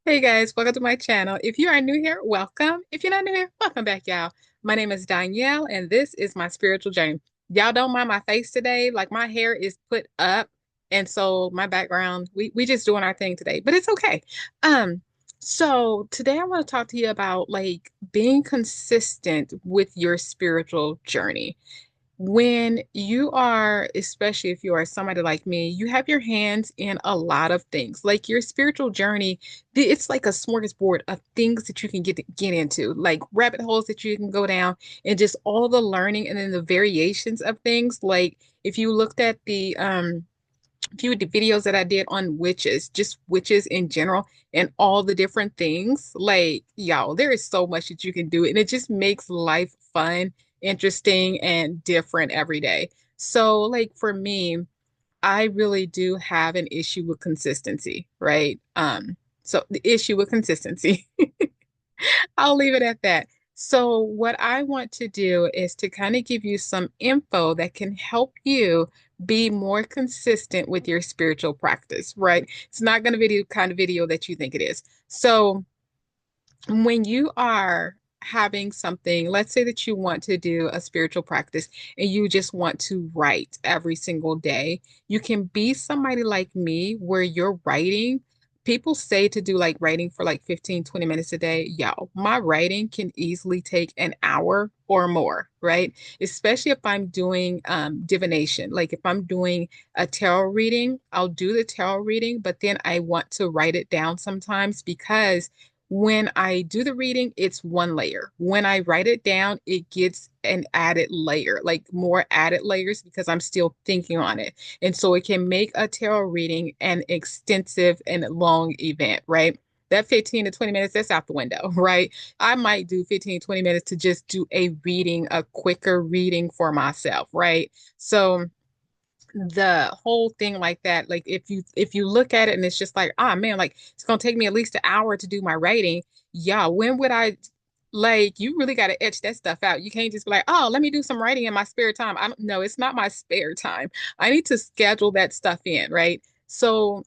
Hey guys, welcome to my channel. If you are new here, welcome. If you're not new here, welcome back, y'all. My name is Danielle, and this is my spiritual journey. Y'all don't mind my face today. Like my hair is put up, and so my background, we just doing our thing today, but it's okay. Um, so today I want to talk to you about like being consistent with your spiritual journey. When you are, especially if you are somebody like me, you have your hands in a lot of things. Like your spiritual journey, it's like a smorgasbord of things that you can get into, like rabbit holes that you can go down, and just all the learning and then the variations of things. Like if you looked at the few of the videos that I did on witches, just witches in general, and all the different things. Like, y'all, there is so much that you can do, and it just makes life fun, interesting, and different every day. So, like for me, I really do have an issue with consistency, right? So the issue with consistency. I'll leave it at that. So, what I want to do is to kind of give you some info that can help you be more consistent with your spiritual practice, right? It's not going to be the kind of video that you think it is. So, when you are having something, let's say that you want to do a spiritual practice and you just want to write every single day, you can be somebody like me where you're writing. People say to do like writing for like 15, 20 minutes a day. Y'all, my writing can easily take an hour or more, right? Especially if I'm doing divination. Like if I'm doing a tarot reading, I'll do the tarot reading, but then I want to write it down sometimes because when I do the reading, it's one layer. When I write it down, it gets an added layer, like more added layers because I'm still thinking on it. And so it can make a tarot reading an extensive and long event, right? That 15 to 20 minutes, that's out the window, right? I might do 15, 20 minutes to just do a reading, a quicker reading for myself, right? So the whole thing like that, like if you look at it and it's just like, ah man, like it's gonna take me at least an hour to do my writing. Yeah, when would I like you really gotta etch that stuff out. You can't just be like, oh, let me do some writing in my spare time. I don't know, it's not my spare time. I need to schedule that stuff in, right? So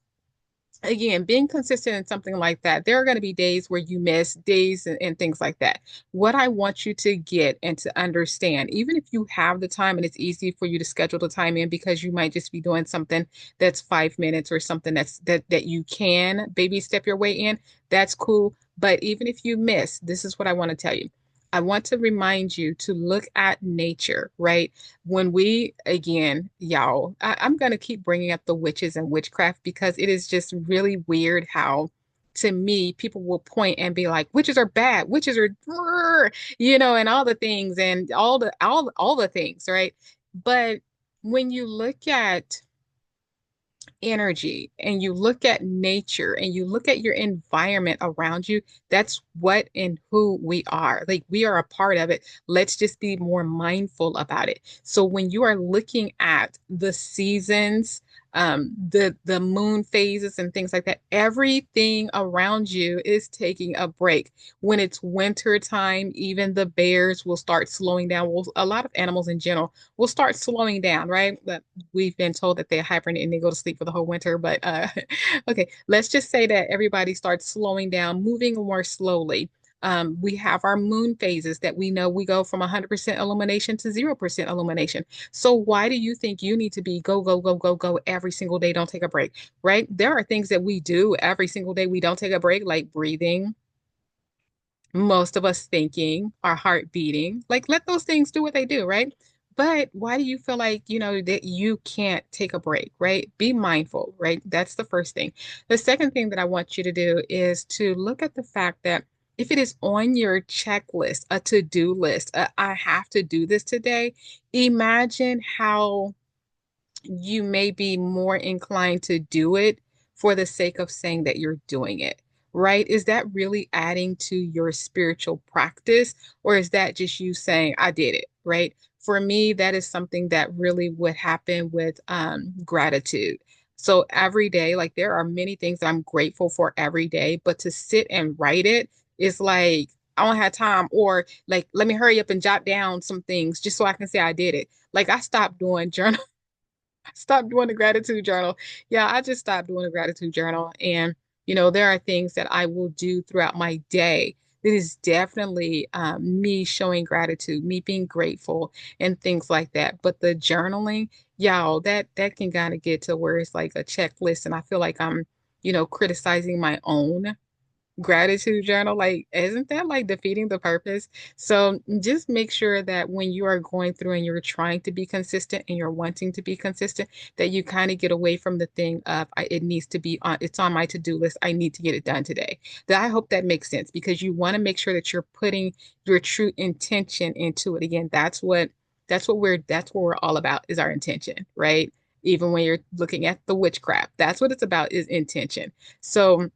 again, being consistent in something like that, there are going to be days where you miss days and things like that. What I want you to get and to understand, even if you have the time and it's easy for you to schedule the time in because you might just be doing something that's 5 minutes or something that you can baby step your way in, that's cool. But even if you miss, this is what I want to tell you. I want to remind you to look at nature, right? When we, again, y'all, I'm going to keep bringing up the witches and witchcraft because it is just really weird how, to me, people will point and be like, witches are bad, witches are, brrr," and all the things and all the things, right? But when you look at energy and you look at nature and you look at your environment around you, that's what and who we are. Like we are a part of it. Let's just be more mindful about it. So when you are looking at the seasons, the moon phases and things like that, everything around you is taking a break. When it's winter time, even the bears will start slowing down. Well, a lot of animals in general will start slowing down, right? But we've been told that they hibernate and they go to sleep for the whole winter. But okay, let's just say that everybody starts slowing down, moving more slowly. We have our moon phases that we know we go from 100% illumination to 0% illumination. So why do you think you need to be go, go, go, go, go every single day? Don't take a break, right? There are things that we do every single day. We don't take a break, like breathing, most of us thinking, our heart beating. Like, let those things do what they do, right? But why do you feel like, that you can't take a break, right? Be mindful, right? That's the first thing. The second thing that I want you to do is to look at the fact that if it is on your checklist, a to-do list, I have to do this today, imagine how you may be more inclined to do it for the sake of saying that you're doing it, right? Is that really adding to your spiritual practice, or is that just you saying, I did it, right? For me, that is something that really would happen with gratitude. So every day, like there are many things that I'm grateful for every day, but to sit and write it is like, I don't have time, or like, let me hurry up and jot down some things just so I can say I did it. Like I stopped doing journal stopped doing the gratitude journal. Yeah, I just stopped doing the gratitude journal. And There are things that I will do throughout my day. It is definitely me showing gratitude, me being grateful, and things like that. But the journaling, y'all, that can kind of get to where it's like a checklist, and I feel like I'm, criticizing my own gratitude journal. Like, isn't that like defeating the purpose? So just make sure that when you are going through and you're trying to be consistent and you're wanting to be consistent, that you kind of get away from the thing of it needs to be on, it's on my to-do list. I need to get it done today. That I hope that makes sense because you want to make sure that you're putting your true intention into it. Again, that's what we're all about is our intention, right? Even when you're looking at the witchcraft, that's what it's about is intention. So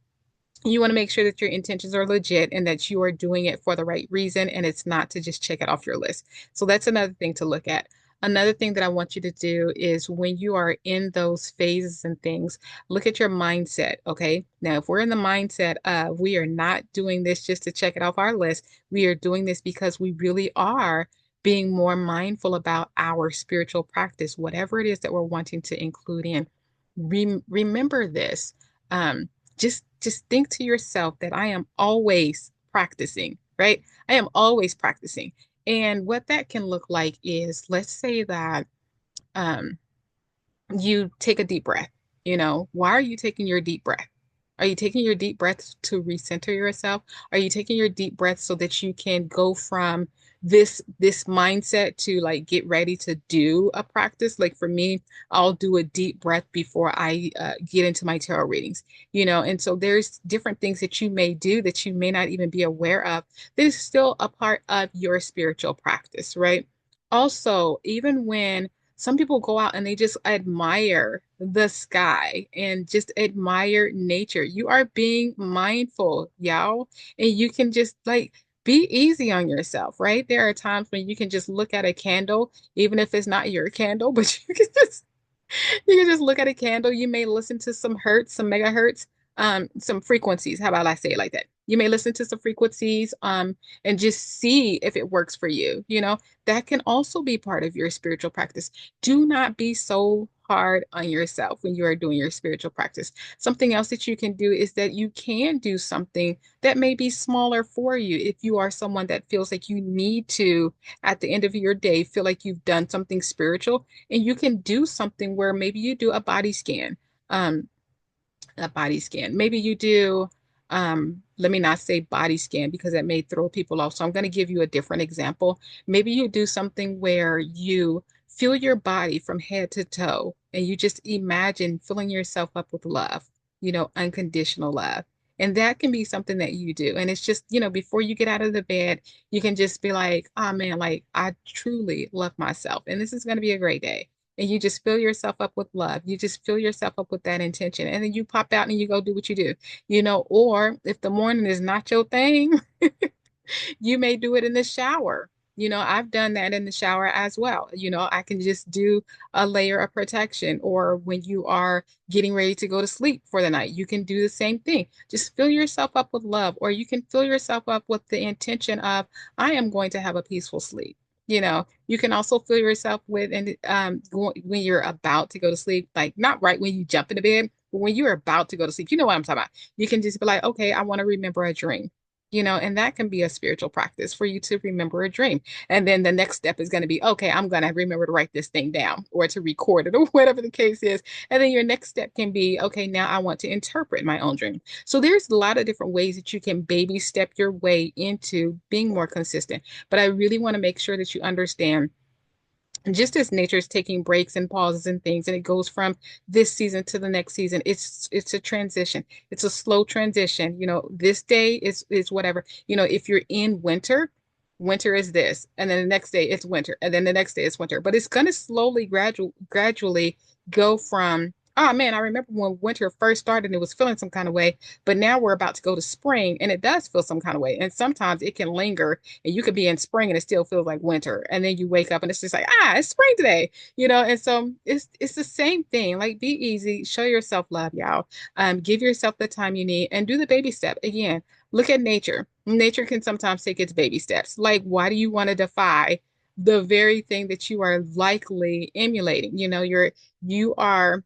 you want to make sure that your intentions are legit and that you are doing it for the right reason and it's not to just check it off your list. So that's another thing to look at. Another thing that I want you to do is when you are in those phases and things, look at your mindset. Okay. Now, if we're in the mindset of we are not doing this just to check it off our list, we are doing this because we really are being more mindful about our spiritual practice, whatever it is that we're wanting to include in. Remember this. Um, just think to yourself that I am always practicing, right? I am always practicing. And what that can look like is, let's say that um, you take a deep breath. Why are you taking your deep breath? Are you taking your deep breaths to recenter yourself? Are you taking your deep breaths so that you can go from this mindset to like get ready to do a practice? Like for me, I'll do a deep breath before I get into my tarot readings, and so there's different things that you may do that you may not even be aware of that is still a part of your spiritual practice, right? Also, even when some people go out and they just admire the sky and just admire nature. You are being mindful, y'all, and you can just like be easy on yourself, right? There are times when you can just look at a candle, even if it's not your candle, but you can just look at a candle. You may listen to some hertz, some megahertz, some frequencies. How about I say it like that? You may listen to some frequencies, and just see if it works for you. That can also be part of your spiritual practice. Do not be so hard on yourself when you are doing your spiritual practice. Something else that you can do is that you can do something that may be smaller for you if you are someone that feels like you need to, at the end of your day, feel like you've done something spiritual and you can do something where maybe you do um, a body scan. Maybe you do, let me not say body scan because that may throw people off. So I'm going to give you a different example. Maybe you do something where you feel your body from head to toe and you just imagine filling yourself up with love, unconditional love. And that can be something that you do. And it's just, before you get out of the bed, you can just be like, oh man, like I truly love myself. And this is going to be a great day and you just fill yourself up with love. You just fill yourself up with that intention. And then you pop out and you go do what you do, or if the morning is not your thing, you may do it in the shower. I've done that in the shower as well. I can just do a layer of protection, or when you are getting ready to go to sleep for the night, you can do the same thing. Just fill yourself up with love, or you can fill yourself up with the intention of, I am going to have a peaceful sleep. You can also fill yourself with, and when you're about to go to sleep, like not right when you jump into bed, but when you're about to go to sleep, you know what I'm talking about. You can just be like, okay, I want to remember a dream. And that can be a spiritual practice for you to remember a dream. And then the next step is going to be, okay, I'm going to remember to write this thing down or to record it or whatever the case is. And then your next step can be, okay, now I want to interpret my own dream. So there's a lot of different ways that you can baby step your way into being more consistent. But I really want to make sure that you understand just as nature is taking breaks and pauses and things, and it goes from this season to the next season, it's a transition. It's a slow transition. This day is whatever. If you're in winter, winter is this, and then the next day it's winter, and then the next day it's winter. But it's going to slowly, gradually go from, oh man, I remember when winter first started and it was feeling some kind of way, but now we're about to go to spring and it does feel some kind of way. And sometimes it can linger and you could be in spring and it still feels like winter. And then you wake up and it's just like, it's spring today, And so it's the same thing. Like be easy, show yourself love, y'all. Give yourself the time you need and do the baby step. Again, look at nature. Nature can sometimes take its baby steps. Like, why do you want to defy the very thing that you are likely emulating? You are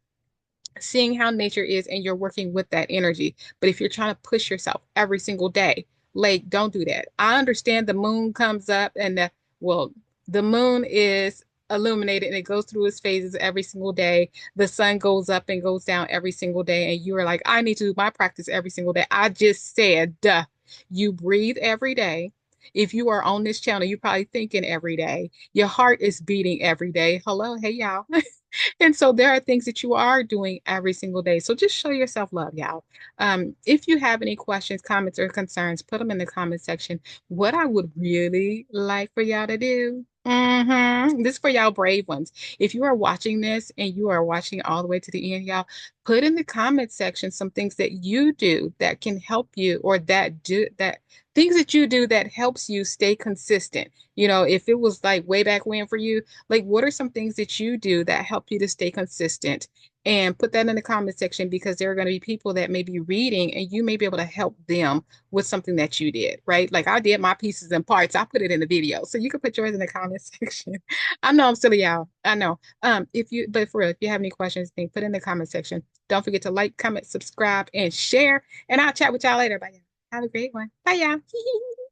seeing how nature is and you're working with that energy. But if you're trying to push yourself every single day, like don't do that. I understand the moon comes up and well, the moon is illuminated and it goes through its phases every single day. The sun goes up and goes down every single day. And you are like, I need to do my practice every single day. I just said, duh, you breathe every day. If you are on this channel, you're probably thinking every day. Your heart is beating every day. Hello, hey y'all. And so there are things that you are doing every single day. So just show yourself love, y'all. If you have any questions, comments, or concerns, put them in the comment section. What I would really like for y'all to do. This is for y'all brave ones. If you are watching this and you are watching all the way to the end, y'all, put in the comment section some things that you do that can help you or that things that you do that helps you stay consistent. You know, if it was like way back when for you, like, what are some things that you do that help you to stay consistent? And put that in the comment section because there are going to be people that may be reading and you may be able to help them with something that you did, right? Like I did my pieces and parts. I put it in the video. So you can put yours in the comment section. I know I'm silly, y'all. I know. But for real, if you have any questions, then put in the comment section. Don't forget to like, comment, subscribe, and share. And I'll chat with y'all later. Bye, y'all. Have a great one. Bye, y'all.